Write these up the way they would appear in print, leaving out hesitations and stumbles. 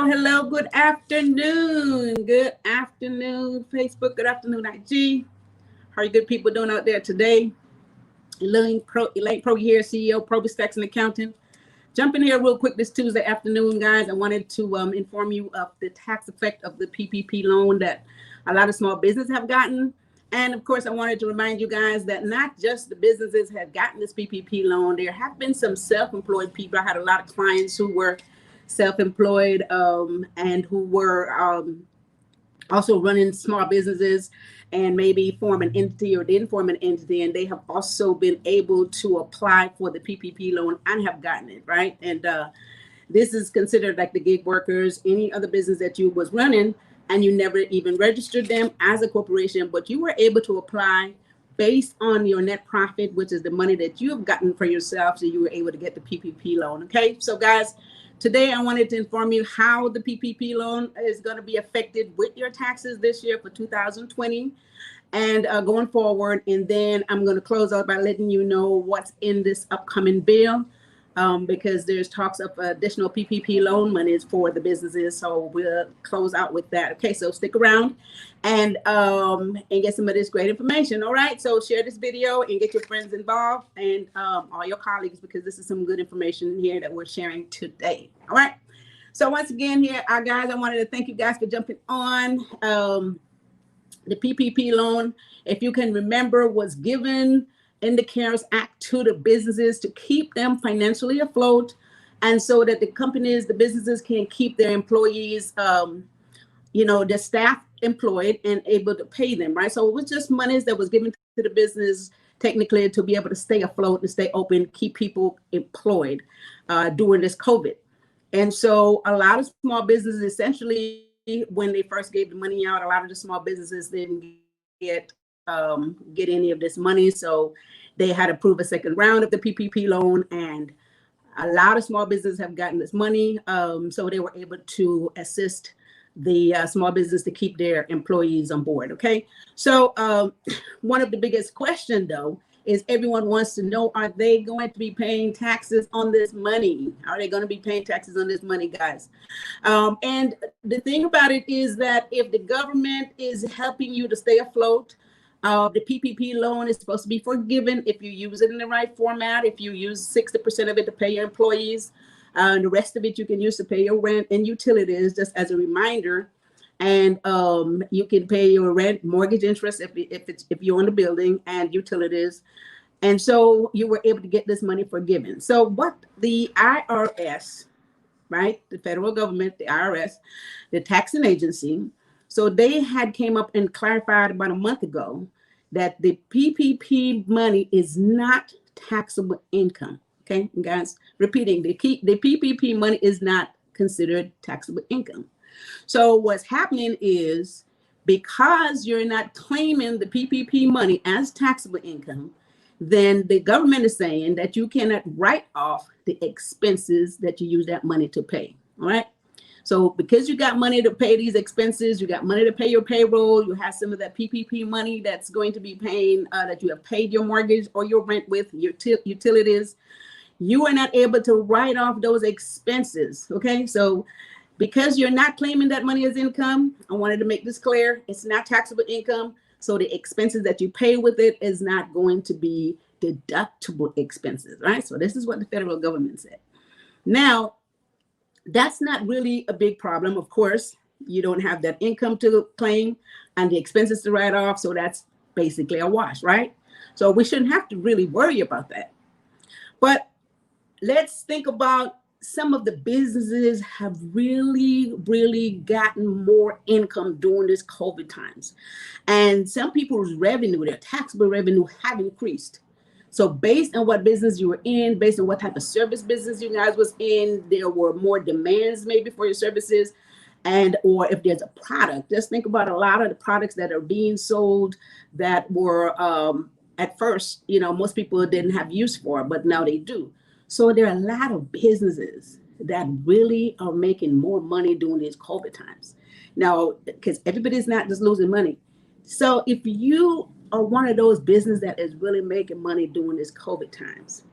Hello, good afternoon. Good afternoon, Facebook. Good afternoon, IG. How are you good people doing out there today? Elaine Pro here, CEO, PROBY'S Tax and Accounting. Jump in here real quick this Tuesday afternoon, guys. I wanted to inform you of the tax effect of the PPP loan that a lot of small businesses have gotten. And of course, I wanted to remind you guys that not just the businesses have gotten this PPP loan. There have been some self-employed people. I had a lot of clients who were self-employed and who were also running small businesses and maybe form an entity or didn't form an entity, and they have also been able to apply for the PPP loan and have gotten it, right? And this is considered like the gig workers, any other business that you was running and you never even registered them as a corporation, but you were able to apply based on your net profit, which is the money that you have gotten for yourself, so you were able to get the PPP loan, okay? So guys, today, I wanted to inform you how the PPP loan is going to be affected with your taxes this year for 2020 and going forward. And then I'm going to close out by letting you know what's in this upcoming bill because there's talks of additional PPP loan monies for the businesses. So we'll close out with that. Okay, so stick around and get some of this great information. All right, so share this video and get your friends involved and all your colleagues, because this is some good information here that we're sharing today. All right, so once again here, guys, I wanted to thank you guys for jumping on. The PPP loan, if you can remember, was given in the CARES Act to the businesses to keep them financially afloat, and so that the companies, the businesses can keep their employees, the staff employed and able to pay them, right? So it was just monies that was given to the business technically to be able to stay afloat and stay open, keep people employed during this COVID. And so a lot of small businesses, essentially, when they first gave the money out, a lot of the small businesses didn't get any of this money. So they had to approve a second round of the PPP loan, and a lot of small businesses have gotten this money. So they were able to assist the small business to keep their employees on board. Okay. So one of the biggest questions, though, is everyone wants to know, are they going to be paying taxes on this money? Are they going to be paying taxes on this money, guys? And the thing about it is that if the government is helping you to stay afloat, the PPP loan is supposed to be forgiven if you use it in the right format. If you use 60% of it to pay your employees, and the rest of it you can use to pay your rent and utilities, just as a reminder. And you can pay your rent, mortgage interest if you own the building, and utilities. And so you were able to get this money forgiven. So what the IRS, right, the federal government, the IRS, the taxing agency, So they had came up and clarified about a month ago that the PPP money is not taxable income. Okay, guys, repeating, the PPP money is not considered taxable income. So what's happening is, because you're not claiming the PPP money as taxable income, then the government is saying that you cannot write off the expenses that you use that money to pay. All right. So because you got money to pay these expenses, you got money to pay your payroll, you have some of that PPP money that's going to be paying, that you have paid your mortgage or your rent with, your utilities, you are not able to write off those expenses. Okay. So because you're not claiming that money as income, I wanted to make this clear. It's not taxable income. So the expenses that you pay with it is not going to be deductible expenses, right? So this is what the federal government said. Now, that's not really a big problem. Of course, you don't have that income to claim and the expenses to write off. So that's basically a wash, right? So we shouldn't have to really worry about that. But let's think about some of the businesses have really gotten more income during this COVID times. And some people's revenue, their taxable revenue, have increased. So based on what business you were in, based on what type of service business you guys was in, there were more demands maybe for your services. And or if there's a product, just think about a lot of the products that are being sold that were at first, most people didn't have use for, but now they do. So there are a lot of businesses that really are making more money during these COVID times. Now, because everybody's not just losing money. So if you are one of those businesses that is really making money during this COVID times,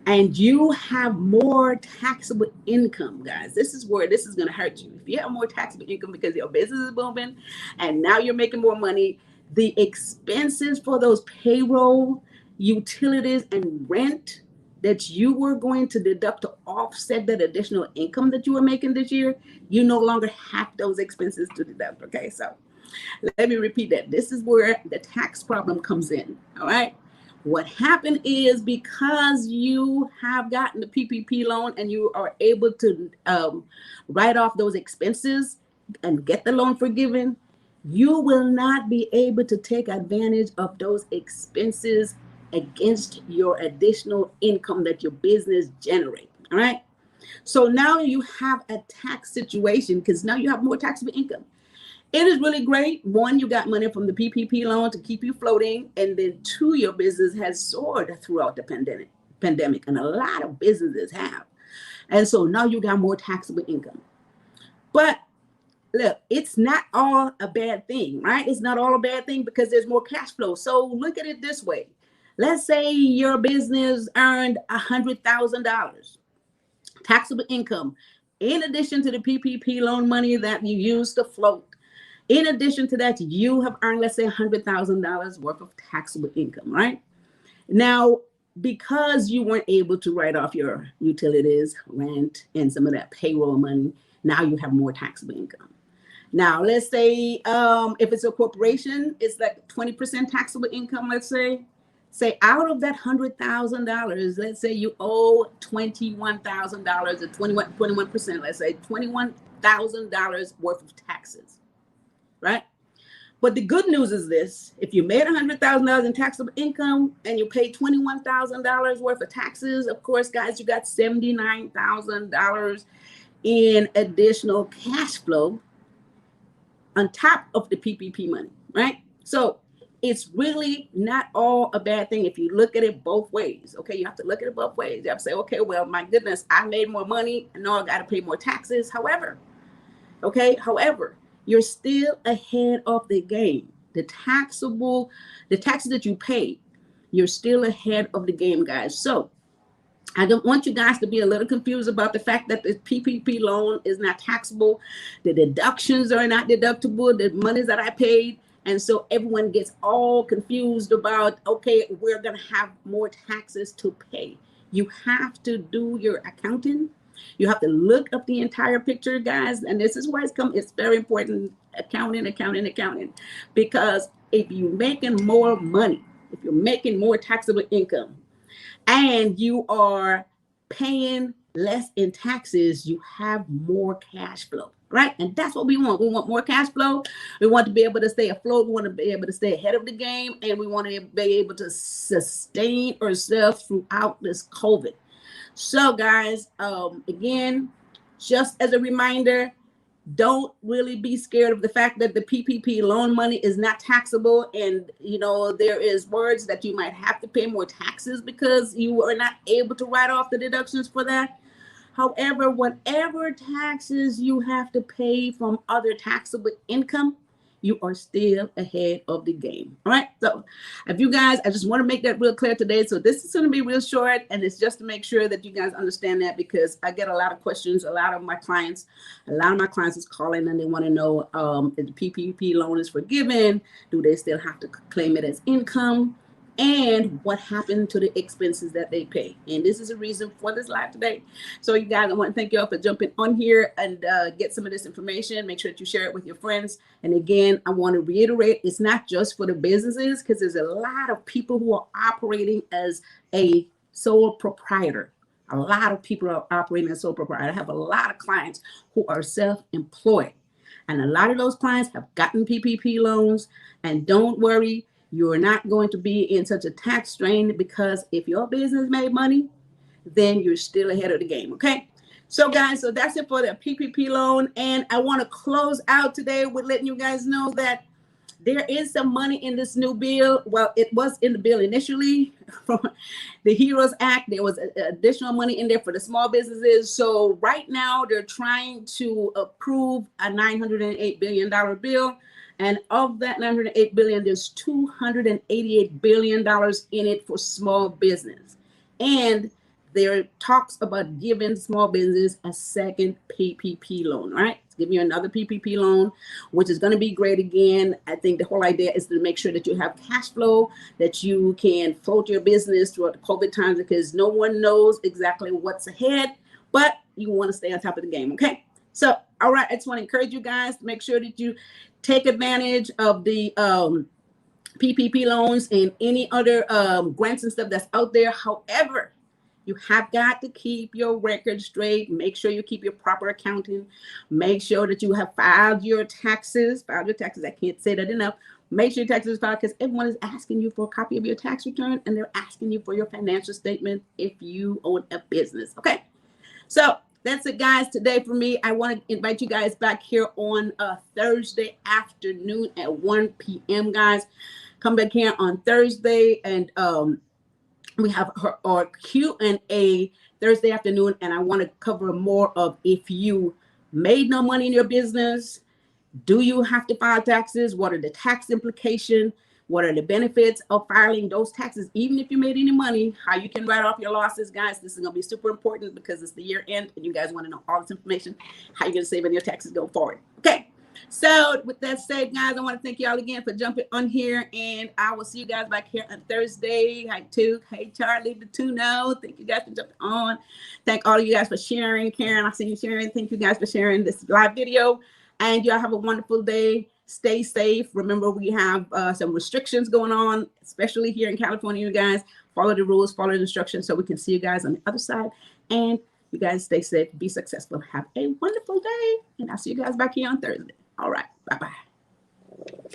and you have more taxable income, guys, this is where this is going to hurt you. If you have more taxable income because your business is booming and now you're making more money, the expenses for those payroll, utilities, and rent that you were going to deduct to offset that additional income that you were making this year, you no longer have those expenses to deduct. Okay, so let me repeat that. This is where the tax problem comes in. All right. What happened is, because you have gotten the PPP loan and you are able to write off those expenses and get the loan forgiven, you will not be able to take advantage of those expenses against your additional income that your business generates. All right. So now you have a tax situation because now you have more taxable income. It is really great. One, you got money from the PPP loan to keep you floating. And then two, your business has soared throughout the pandemic. And a lot of businesses have. And so now you got more taxable income. But look, it's not all a bad thing, right? It's not all a bad thing because there's more cash flow. So look at it this way. Let's say your business earned $100,000 taxable income, in addition to the PPP loan money that you used to float. In addition to that, you have earned, let's say, $100,000 worth of taxable income, right? Now, because you weren't able to write off your utilities, rent, and some of that payroll money, now you have more taxable income. Now, let's say if it's a corporation, it's like 20% taxable income, let's say. Say out of that $100,000, let's say you owe $21,000 or 21%, let's say $21,000 worth of taxes, right? But the good news is this: if you made $100,000 in taxable income and you paid $21,000 worth of taxes, of course, guys, you got $79,000 in additional cash flow on top of the PPP money, right? So it's really not all a bad thing if you look at it both ways. Okay, you have to look at it both ways. You have to say, okay, well, my goodness, I made more money, and now I got to pay more taxes. However, you're still ahead of the game. The taxes that you pay, you're still ahead of the game, guys. So I don't want you guys to be a little confused about the fact that the PPP loan is not taxable. The deductions are not deductible, the monies that I paid. And so everyone gets all confused about, okay, we're going to have more taxes to pay. You have to do your accounting. You have to look up the entire picture, guys. And this is why it's very important, accounting. Because if you're making more money, if you're making more taxable income, and you are paying less in taxes, you have more cash flow, right? And that's what we want. We want more cash flow. We want to be able to stay afloat. We want to be able to stay ahead of the game, and we want to be able to sustain ourselves throughout this COVID. So guys, again, just as a reminder, don't really be scared of the fact that the PPP loan money is not taxable. And, you know, there is words that you might have to pay more taxes because you are not able to write off the deductions for that. However, whatever taxes you have to pay from other taxable income, you are still ahead of the game. All right. So if you guys, I just want to make that real clear today. So this is going to be real short, and it's just to make sure that you guys understand that, because I get a lot of questions. A lot of my clients is calling and they want to know if the PPP loan is forgiven. Do they still have to claim it as income? And what happened to the expenses that they pay? And this is a reason for this live today. So you guys, I want to thank you all for jumping on here and get some of this information. Make sure that you share it with your friends. And again, I want to reiterate, it's not just for the businesses, because there's a lot of people who are operating as a sole proprietor. A lot of people are operating as sole proprietor. I have a lot of clients who are self-employed. And a lot of those clients have gotten PPP loans. And don't worry, you're not going to be in such a tax strain, because if your business made money, then you're still ahead of the game. Okay. So guys, so that's it for the PPP loan. And I want to close out today with letting you guys know that there is some money in this new bill. Well, it was in the bill initially from the HEROES Act. There was additional money in there for the small businesses. So right now they're trying to approve a $908 billion bill. And of that $908 billion, there's $288 billion in it for small business. And there talks about giving small business a second PPP loan, right? Give you another PPP loan, which is going to be great again. I think the whole idea is to make sure that you have cash flow, that you can float your business throughout the COVID times, because no one knows exactly what's ahead, but you want to stay on top of the game, okay? So, all right, I just want to encourage you guys to make sure that you take advantage of the PPP loans and any other grants and stuff that's out there. However, you have got to keep your record straight. Make sure you keep your proper accounting. Make sure that you have filed your taxes. I can't say that enough. Make sure your taxes are filed, because everyone is asking you for a copy of your tax return, and they're asking you for your financial statement if you own a business. Okay, so that's it, guys, today for me. I want to invite you guys back here on Thursday afternoon at 1 p.m., guys. Come back here on Thursday, and we have our Q&A Thursday afternoon, and I want to cover more of, if you made no money in your business, do you have to file taxes? What are the tax implications? What are the benefits of filing those taxes? Even if you made any money, how you can write off your losses, guys. This is going to be super important, because it's the year end, and you guys want to know all this information, how you're going to save on your taxes going forward. Okay. So with that said, guys, I want to thank y'all again for jumping on here, and I will see you guys back here on Thursday. Hi, Took. Hey, Charlie, the Tuno. Thank you guys for jumping on. Thank all of you guys for sharing. Karen, I see you sharing. Thank you guys for sharing this live video, and y'all have a wonderful day. Stay safe. Remember, we have some restrictions going on, especially here in California, you guys. Follow the rules, follow the instructions, so we can see you guys on the other side. And you guys stay safe, be successful. Have a wonderful day, and I'll see you guys back here on Thursday. All right. Bye-bye.